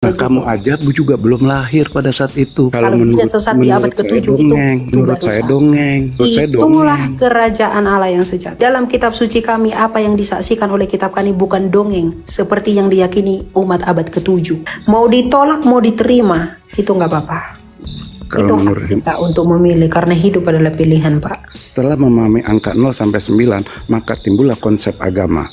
Nah, kamu aja juga belum lahir pada saat itu. Kalau tidak sesat di abad ke-7 itu menurut saya dongeng. Itulah kerajaan Allah yang sejati. Dalam kitab suci kami, apa yang disaksikan oleh kitab kami bukan dongeng seperti yang diyakini umat abad ke-7. Mau ditolak, mau diterima, itu nggak apa-apa. Itu hak kita untuk memilih, karena hidup adalah pilihan, Pak. Setelah memahami angka 0 sampai 9, maka timbullah konsep agama.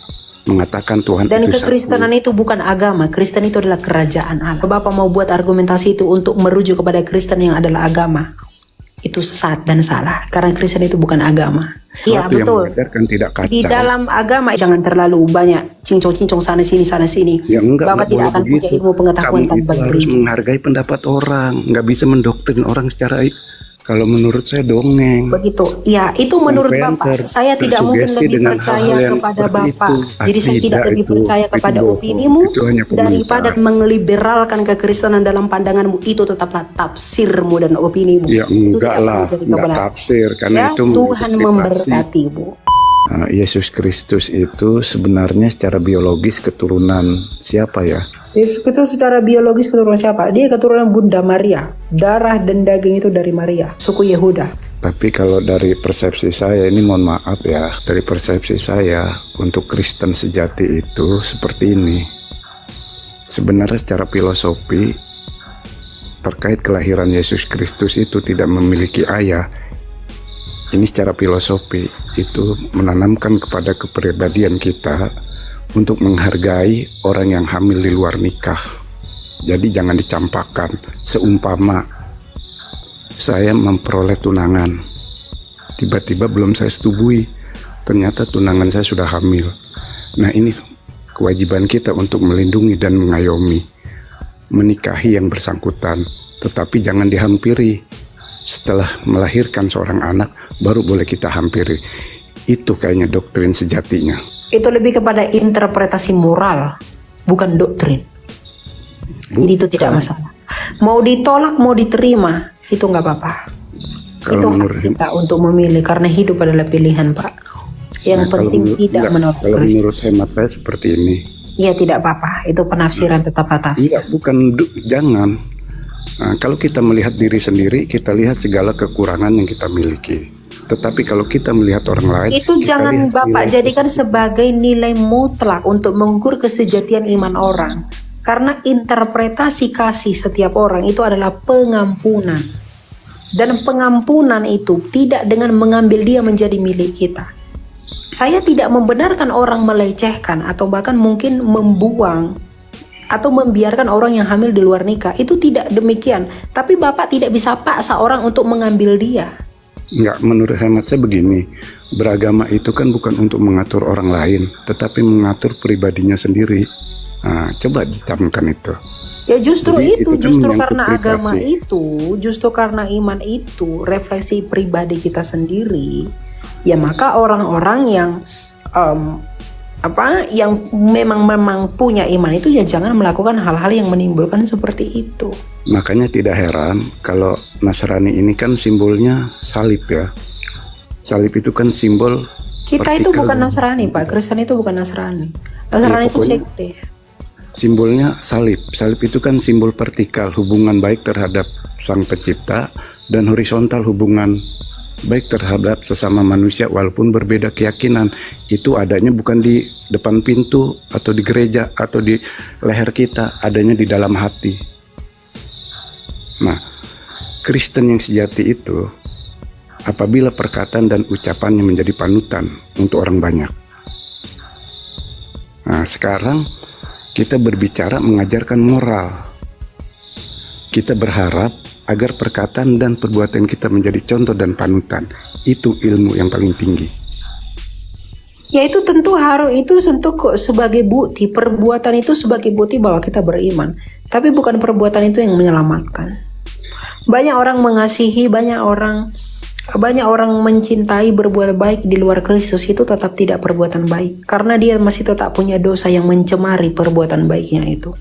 Mengatakan Tuhan dan itu kekristenan satu. itu bukan agama. Kristen itu adalah kerajaan Allah. Bapak mau buat argumentasi itu untuk merujuk kepada Kristen yang adalah agama, itu sesat dan salah, karena Kristen itu bukan agama. Iya betul. Tidak kacau. Di dalam agama jangan terlalu banyak cincong-cincong sana sini. Ya, Bapak tidak akan punya ilmu pengetahuan tanpa harus menghargai pendapat orang, nggak bisa mendoktrin orang secara. Kalau menurut saya dongeng. Begitu. Ya, itu menurut Bapak. Saya tidak mungkin lebih percaya kepada Bapak. Jadi saya tidak lebih percaya kepada opinimu daripada meliberalkan kekristenan dalam pandanganmu. Itu tetaplah tafsirmu dan opinimu. Ya enggak lah, enggak tafsir. Karena ya, itu Tuhan memberkatimu. Yesus Kristus itu sebenarnya secara biologis keturunan siapa ya? Yesus itu secara biologis keturunan siapa? Dia keturunan Bunda Maria. Darah dan daging itu dari Maria, suku Yehuda. Tapi kalau dari persepsi saya, ini mohon maaf ya, dari persepsi saya untuk Kristen sejati itu seperti ini. Sebenarnya secara filosofi terkait kelahiran Yesus Kristus itu tidak memiliki ayah. Ini secara filosofi itu menanamkan kepada kepribadian kita untuk menghargai orang yang hamil di luar nikah. Jadi jangan dicampakkan. Seumpama saya memperoleh tunangan, tiba-tiba belum saya setubui, ternyata tunangan saya sudah hamil. Nah, ini kewajiban kita untuk melindungi dan mengayomi, menikahi yang bersangkutan, tetapi jangan dihampiri. Setelah melahirkan seorang anak, baru boleh kita hampiri. Itu kayaknya doktrin sejatinya. Itu lebih kepada interpretasi moral, bukan doktrin. Jadi itu tidak masalah. Mau ditolak, mau diterima, itu nggak apa-apa. Itu hak kita untuk memilih, karena hidup adalah pilihan, Pak. Yang penting tidak menolak Kristus. Kalau menurut hemat saya seperti ini. Ya tidak apa-apa, itu penafsiran tetaplah tafsir. Iya, bukan jangan. Nah, kalau kita melihat diri sendiri, kita lihat segala kekurangan yang kita miliki. Tetapi kalau kita melihat orang lain, itu jangan Bapak jadikan sebagai nilai mutlak untuk mengukur kesejatian iman orang. Karena interpretasi kasih setiap orang itu adalah pengampunan. Dan pengampunan itu tidak dengan mengambil dia menjadi milik kita. Saya tidak membenarkan orang melecehkan atau bahkan mungkin membuang atau membiarkan orang yang hamil di luar nikah. Itu tidak demikian. Tapi Bapak tidak bisa paksa orang untuk mengambil dia. Enggak, menurut hemat saya begini, beragama itu kan bukan untuk mengatur orang lain, tetapi mengatur pribadinya sendiri. Nah, coba dicamkan itu. Ya justru jadi, itu justru karena agama itu, justru karena iman itu, refleksi pribadi kita sendiri. Ya maka orang-orang yang yang memang punya iman itu ya jangan melakukan hal-hal yang menimbulkan seperti itu. Makanya tidak heran kalau Nasrani ini kan simbolnya salib ya. Salib itu kan simbol. Kita itu bukan Nasrani, Pak. Kristen itu bukan Nasrani. Nasrani ya, itu sekte. Simbolnya salib. Salib itu kan simbol vertikal, hubungan baik terhadap Sang Pencipta, dan horizontal, hubungan baik terhadap sesama manusia walaupun berbeda keyakinan. Itu adanya bukan di depan pintu atau di gereja atau di leher kita, adanya di dalam hati. Nah, Kristen yang sejati itu apabila perkataan dan ucapannya menjadi panutan untuk orang banyak. Nah, sekarang kita berbicara mengajarkan moral. Kita berharap agar perkataan dan perbuatan kita menjadi contoh dan panutan. Itu ilmu yang paling tinggi. Ya itu tentu harus, itu tentu sebagai bukti. Perbuatan itu sebagai bukti bahwa kita beriman. Tapi bukan perbuatan itu yang menyelamatkan. Banyak orang mengasihi, banyak orang mencintai, berbuat baik di luar Kristus itu tetap tidak perbuatan baik. Karena dia masih tetap punya dosa yang mencemari perbuatan baiknya itu.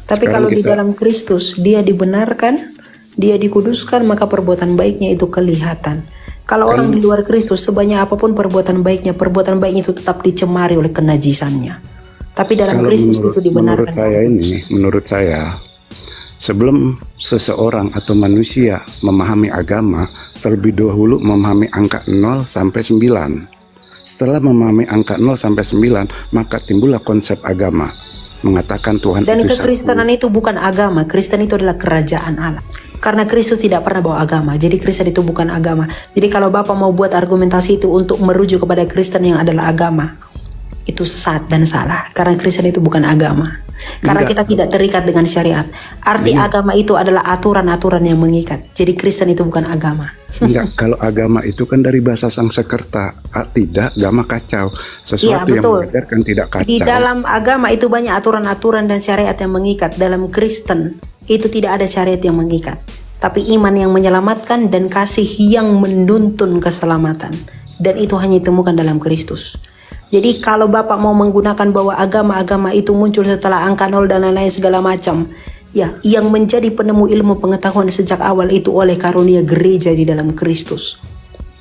Tapi kalau di dalam Kristus dia dibenarkan, dia dikuduskan, maka perbuatan baiknya itu kelihatan. Kalau orang di luar Kristus, sebanyak apapun perbuatan baiknya itu tetap dicemari oleh kenajisannya. Tapi dalam Kristus itu dibenarkan. Menurut saya Sebelum seseorang atau manusia memahami agama, terlebih dahulu memahami angka 0 sampai 9. Setelah memahami angka 0 sampai 9, maka timbullah konsep agama, mengatakan Tuhan Dan itu kekristenan satu. itu bukan agama, Kristen itu adalah kerajaan Allah. Karena Kristus tidak pernah bawa agama, jadi Kristen itu bukan agama. Jadi kalau Bapak mau buat argumentasi itu untuk merujuk kepada Kristen yang adalah agama, itu sesat dan salah. Karena Kristen itu bukan agama. Karena Enggak. kita tidak terikat dengan syariat. Arti agama itu adalah aturan-aturan yang mengikat. Jadi Kristen itu bukan agama. Enggak, kalau agama itu kan dari bahasa Sanskerta, tidak, agama kacau. Sesuatu yang betul. mengajarkan tidak kacau. Di dalam agama itu banyak aturan-aturan dan syariat yang mengikat. Dalam Kristen itu tidak ada syariat yang mengikat, tapi iman yang menyelamatkan dan kasih yang menuntun keselamatan. Dan itu hanya ditemukan dalam Kristus. Jadi kalau Bapak mau menggunakan bahwa agama-agama itu muncul setelah angka 0 dan lain-lain segala macam, ya, yang menjadi penemu ilmu pengetahuan sejak awal itu oleh karunia gereja di dalam Kristus.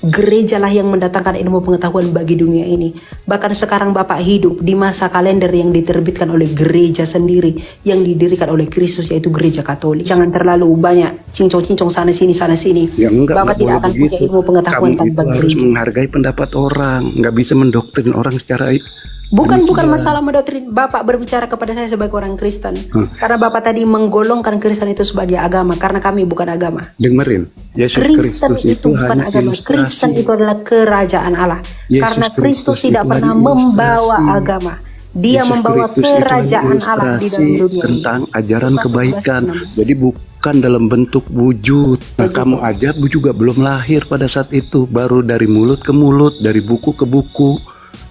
Gerejalah yang mendatangkan ilmu pengetahuan bagi dunia ini. Bahkan sekarang Bapak hidup di masa kalender yang diterbitkan oleh gereja sendiri, yang didirikan oleh Kristus, yaitu gereja Katolik. Jangan terlalu banyak cincong-cincong sana sini. Ya enggak, Bapak tidak akan punya ilmu pengetahuan kamu tanpa itu harus gereja. menghargai pendapat orang, nggak bisa mendoktrin orang secara Bukan masalah mendoktrin. Bapak berbicara kepada saya sebagai orang Kristen. Karena Bapak tadi menggolongkan Kristen itu sebagai agama, karena kami bukan agama. dengerin. Yesus Kristen Kristus itu bukan hanya agama. Kristen ilustrasi. itu adalah kerajaan Allah. Yesus Karena Kristus Kristus tidak itu pernah hanya membawa ilustrasi. agama. Dia Yesus membawa Kristus itu hanya kerajaan Allah di dalam ilustrasi dunia tentang ini. ajaran Masuk kebaikan. 11:16. Jadi bukan dalam bentuk wujud. Nah, Begitu. kamu aja juga belum lahir pada saat itu, baru dari mulut ke mulut, dari buku ke buku.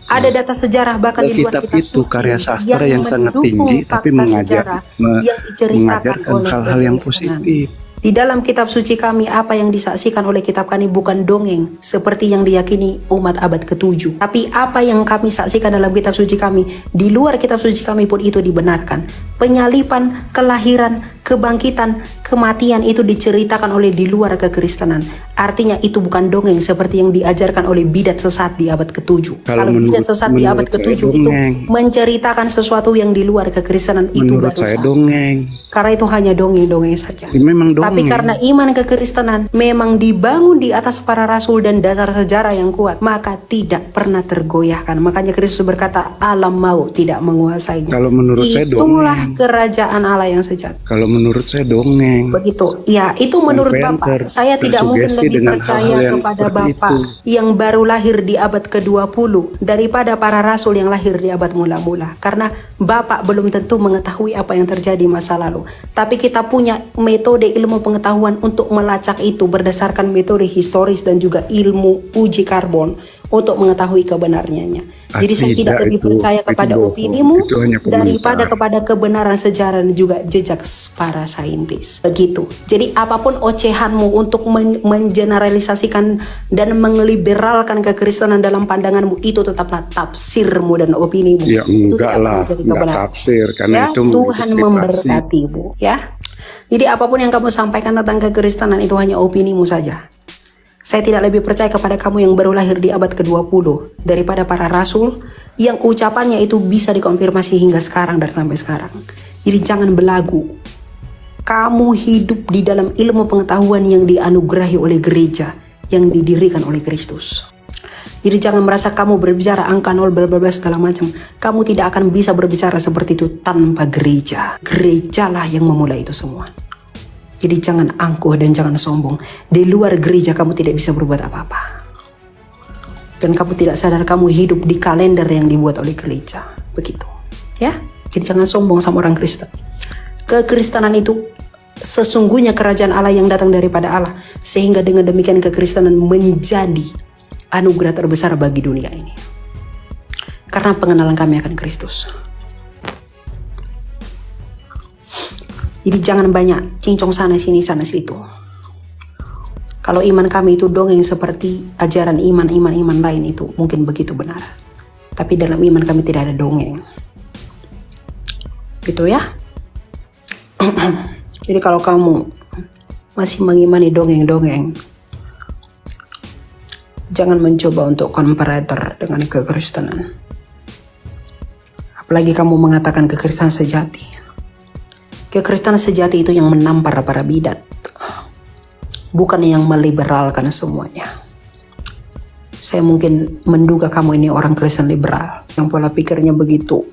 Ada data sejarah bahkan di luar Kitab kitab itu suci karya sastra yang sangat mendukung tinggi, tapi fakta sejarah yang diceritakan mengajarkan oleh hal-hal yang kekristenan. positif. Di dalam kitab suci kami, apa yang disaksikan oleh kitab kami bukan dongeng seperti yang diyakini umat abad ke-7. Tapi apa yang kami saksikan dalam kitab suci kami, di luar kitab suci kami pun itu dibenarkan. Penyalipan, kelahiran, kebangkitan, kematian itu diceritakan oleh di luar kekristenan. Artinya itu bukan dongeng seperti yang diajarkan oleh bidat sesat di abad ke-7. Kalau bidat sesat di abad menurut ke-7 saya itu dongeng. menceritakan sesuatu yang di luar kekristenan, itu Menurut baru saya salah. dongeng. Karena itu hanya dongeng-dongeng saja. Ya, memang dongeng. Tapi karena iman kekristenan memang dibangun di atas para rasul dan dasar sejarah yang kuat, maka tidak pernah tergoyahkan. Makanya Kristus berkata, alam maut tidak menguasainya. Kalau menurut saya Itulah dongeng. kerajaan Allah yang sejati. Kalau menurut saya dongeng. Begitu. Ya, itu menurut Sampai Bapak. Saya tidak mungkin tersugesti lebih dengan percaya hal-hal yang kepada seperti Bapak itu. yang baru lahir di abad ke-20 daripada para rasul yang lahir di abad mula-mula. Karena Bapak belum tentu mengetahui apa yang terjadi masa lalu. Tapi kita punya metode ilmu pengetahuan untuk melacak itu berdasarkan metode historis dan juga ilmu uji karbon untuk mengetahui kebenarnya. Jadi saya tidak lebih percaya kepada bohong. opinimu Itu hanya komentar. daripada kepada kebenaran sejarah dan juga jejak para saintis. Begitu. Jadi apapun ocehanmu untuk mengeneralisasikan dan meliberalkan kekristenan dalam pandanganmu, itu tetaplah tafsirmu dan opinimu. Ya Itu enggak tidak lah, menjadi enggak kebenaran. tafsir karena Ya, itu Tuhan interpretasi. memberkatimu, ya. Jadi apapun yang kamu sampaikan tentang kekristenan itu hanya opinimu saja. Saya tidak lebih percaya kepada kamu yang baru lahir di abad ke-20 daripada para rasul yang ucapannya itu bisa dikonfirmasi hingga sekarang dan sampai sekarang. Jadi jangan belagu. Kamu hidup di dalam ilmu pengetahuan yang dianugerahi oleh gereja yang didirikan oleh Kristus. Jadi jangan merasa kamu berbicara angka 0 bla segala macam. Kamu tidak akan bisa berbicara seperti itu tanpa gereja. Gerejalah yang memulai itu semua. Jadi jangan angkuh dan jangan sombong. Di luar gereja kamu tidak bisa berbuat apa-apa. Dan kamu tidak sadar kamu hidup di kalender yang dibuat oleh gereja. Begitu. Ya. Jadi jangan sombong sama orang Kristen. Kekristenan itu sesungguhnya kerajaan Allah yang datang daripada Allah. Sehingga dengan demikian kekristenan menjadi anugerah terbesar bagi dunia ini. Karena pengenalan kami akan Kristus. Jadi jangan banyak cincong sana sini situ. Kalau iman kami itu dongeng seperti ajaran iman lain, itu mungkin begitu benar. Tapi dalam iman kami tidak ada dongeng. Gitu ya. Jadi kalau kamu masih mengimani dongeng-dongeng, jangan mencoba untuk comparator dengan kekristenan. Apalagi kamu mengatakan kekristenan sejati. Kekristenan sejati itu yang menampar para bidat, bukan yang meliberalkan semuanya. Saya mungkin menduga kamu ini orang Kristen liberal yang pola pikirnya begitu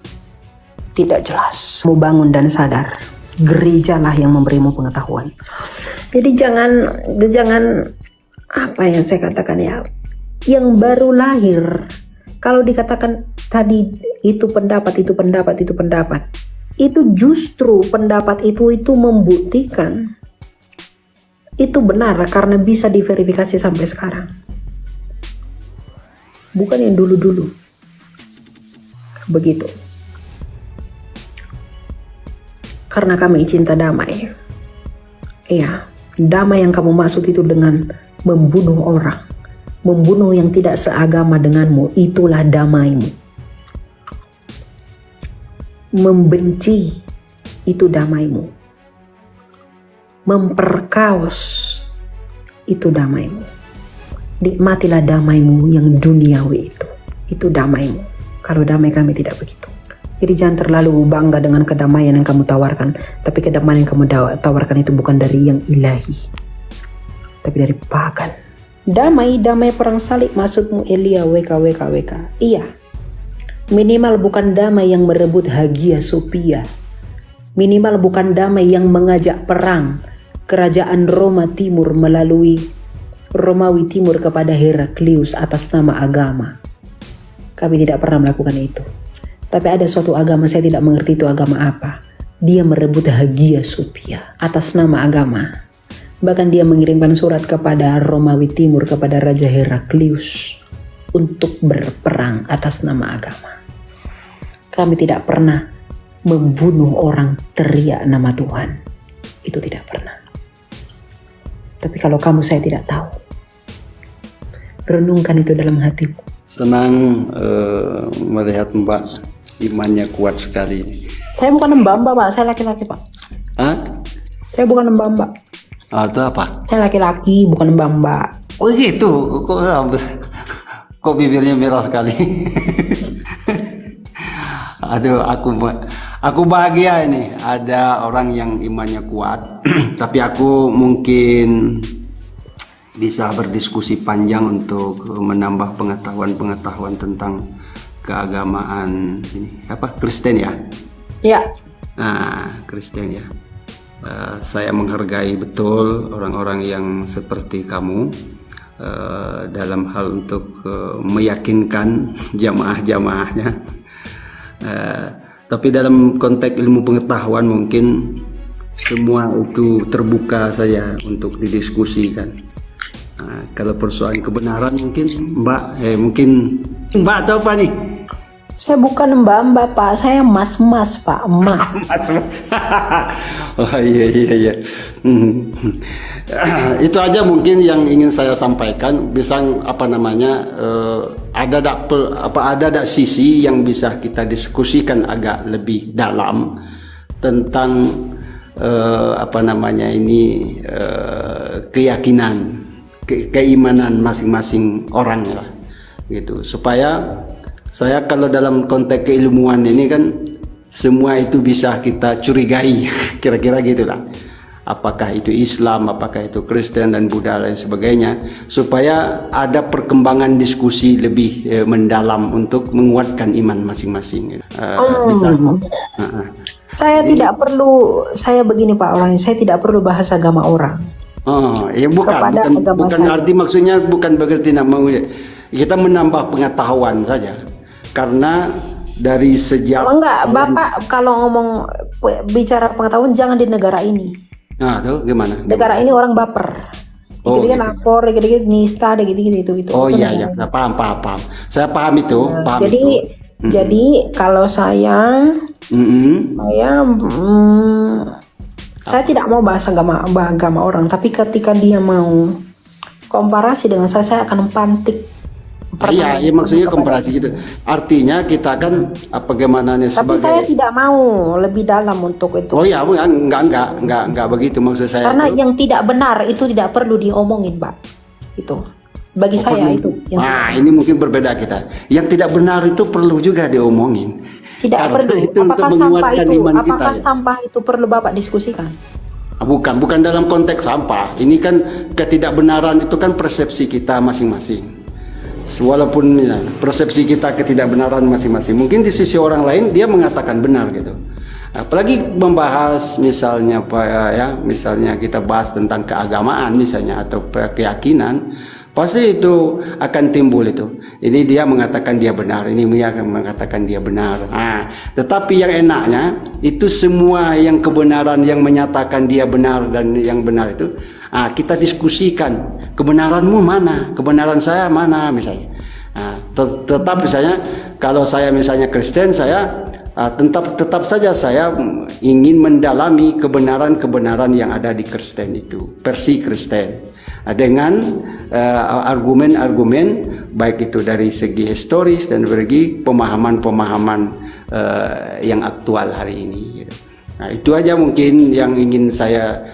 tidak jelas. Mau bangun dan sadar, gerejalah yang memberimu pengetahuan. Jadi jangan apa yang saya katakan ya, yang baru lahir. Kalau dikatakan tadi itu pendapat, itu justru pendapat itu membuktikan itu benar karena bisa diverifikasi sampai sekarang. Bukan yang dulu-dulu. Begitu. Karena kami cinta damai. Iya, damai yang kamu maksud itu dengan membunuh orang. Membunuh yang tidak seagama denganmu, itulah damaimu. Membenci, itu damaimu. Memperkaos, itu damaimu. Nikmatilah damaimu yang duniawi itu damaimu. Kalau damai kami tidak begitu. Jadi jangan terlalu bangga dengan kedamaian yang kamu tawarkan. Tapi kedamaian yang kamu tawarkan itu bukan dari yang ilahi, tapi dari pagan. Damai perang salib maksudmu Elia WK. Iya. Minimal bukan damai yang merebut Hagia Sophia. Minimal bukan damai yang mengajak perang kerajaan Roma Timur melalui Romawi Timur kepada Heraklius atas nama agama. Kami tidak pernah melakukan itu. Tapi ada suatu agama, saya tidak mengerti itu agama apa. Dia merebut Hagia Sophia atas nama agama. Bahkan dia mengirimkan surat kepada Romawi Timur, kepada Raja Heraklius untuk berperang atas nama agama. Kami tidak pernah membunuh orang teriak nama Tuhan. Itu tidak pernah. Tapi kalau kamu, saya tidak tahu. Renungkan itu dalam hatimu. Senang melihat Mbak imannya kuat sekali. Saya bukan mbak-mbak, Pak. Saya laki-laki, Pak. Hah? Saya bukan mbak-mbak. Atau apa? Saya laki-laki, bukan mbak-mbak. Oh gitu. Kok bibirnya merah sekali? Aduh, aku bahagia ini ada orang yang imannya kuat. Tapi aku mungkin bisa berdiskusi panjang untuk menambah pengetahuan tentang keagamaan ini apa Kristen ya? Ya. Nah, Kristen ya. Saya menghargai betul orang-orang yang seperti kamu dalam hal untuk meyakinkan jamaah-jamaahnya. Tapi dalam konteks ilmu pengetahuan mungkin semua itu terbuka saja untuk didiskusikan. Kalau persoalan kebenaran mungkin Mbak atau apa nih? Saya bukan mbak-mbak, Pak. Saya mas-mas, Pak. Mas. Oh iya. Itu aja mungkin yang ingin saya sampaikan. Bisa ada sisi yang bisa kita diskusikan agak lebih dalam tentang keyakinan, keimanan masing-masing orang lah, gitu. Supaya saya kalau dalam konteks keilmuan ini kan semua itu bisa kita curigai, kira-kira gitulah. Apakah itu Islam, apakah itu Kristen dan Buddha dan sebagainya, supaya ada perkembangan diskusi lebih mendalam untuk menguatkan iman masing-masing. Saya tidak perlu, saya begini Pak orangnya, saya tidak perlu bahas agama orang. Oh, ya bukan arti maksudnya bukan berarti kita menambah pengetahuan saja. Karena dari sejak Bapak kalau ngomong bicara pengetahuan jangan di negara ini. Nah, tuh gimana? Negara ini orang baper. Dikit-dikit lapor, dikit-dikit nista, dikit-dikit itu. Oh iya, paham. Saya paham itu. Jadi kalau saya tidak mau bahas agama orang, tapi ketika dia mau komparasi dengan saya akan pantik. Iya, maksudnya komparasi gitu. Artinya kita kan bagaimana nih sebagai. Tapi saya tidak mau lebih dalam untuk itu. Oh iya, enggak begitu maksud saya. Karena yang tidak benar itu tidak perlu diomongin, Pak. Itu. Bagi saya itu. Ini mungkin berbeda kita. Yang tidak benar itu perlu juga diomongin. Tidak Karena perlu. itu untuk Apakah sampah menguatkan itu, iman kita. apakah sampah itu perlu Bapak diskusikan? Bukan dalam konteks sampah. Ini kan ketidakbenaran itu kan persepsi kita masing-masing. Walaupun ya, persepsi kita ketidakbenaran masing-masing. Mungkin di sisi orang lain dia mengatakan benar gitu. Apalagi membahas misalnya misalnya kita bahas tentang keagamaan misalnya atau keyakinan, pasti itu akan timbul itu. Ini dia mengatakan dia benar, ini dia akan mengatakan dia benar. Tetapi yang enaknya itu semua yang kebenaran yang menyatakan dia benar dan yang benar itu kita diskusikan. Kebenaranmu mana? Kebenaran saya mana misalnya. Tetap misalnya kalau saya misalnya Kristen, saya tetap saja saya ingin mendalami kebenaran-kebenaran yang ada di Kristen itu, versi Kristen, dengan argumen-argumen baik itu dari segi historis dan dari pemahaman-pemahaman yang aktual hari ini. Itu aja mungkin yang ingin saya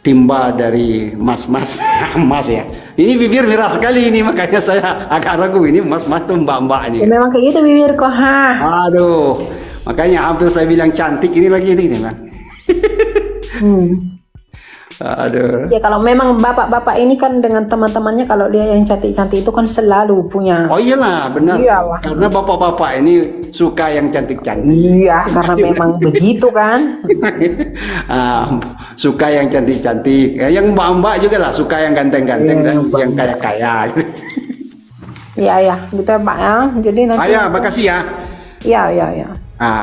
timba dari mas-mas mas ya. Ini bibir merah sekali ini, makanya saya agak ragu ini mas-mas tuh mbak-mbak ini. Ya, memang kayak gitu bibir kok, Aduh, makanya hampir saya bilang cantik ini lagi ini bang. Aduh. Ya kalau memang bapak-bapak ini kan dengan teman-temannya, kalau dia yang cantik-cantik itu kan selalu punya. Oh iyalah, benar. Iyalah. Karena bapak-bapak ini suka yang cantik-cantik. Iya, karena memang begitu kan. Suka yang cantik-cantik. Yang mbak-mbak juga lah suka yang ganteng-ganteng dan yang kaya-kaya. Iya ya, gitu ya Pak ya. Jadi nanti. Ayah, makasih ya. Iya.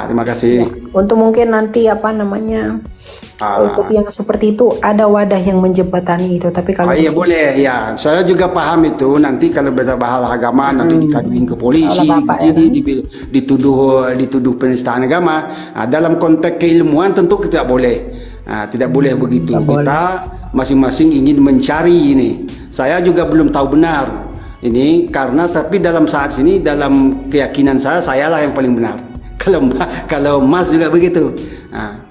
Terima kasih. Untuk mungkin nanti untuk yang seperti itu ada wadah yang menjembatani itu. Tapi kalau iya boleh ya, saya juga paham itu. Nanti kalau berbahalah agama nanti dikaduin ke polisi, dituduh penistaan agama. Dalam konteks keilmuan tentu tidak boleh. Tidak boleh begitu. Kita masing-masing ingin mencari ini. Saya juga belum tahu benar ini karena tapi dalam saat ini dalam keyakinan sayalah yang paling benar. Kalau Mas juga begitu.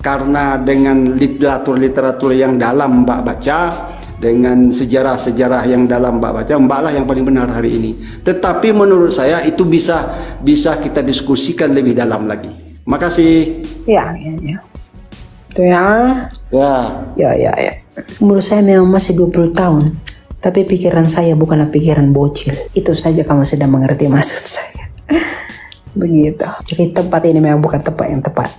Karena dengan literatur yang dalam Mbak baca, dengan sejarah-sejarah yang dalam Mbak baca, Mbaklah yang paling benar hari ini. Tetapi menurut saya itu bisa kita diskusikan lebih dalam lagi. Makasih. Ya. Itu ya. Ya. Menurut saya memang masih 20 tahun. Tapi pikiran saya bukanlah pikiran bocil. Itu saja kamu sudah mengerti maksud saya. Begitu. Jadi tempat ini memang bukan tempat yang tepat.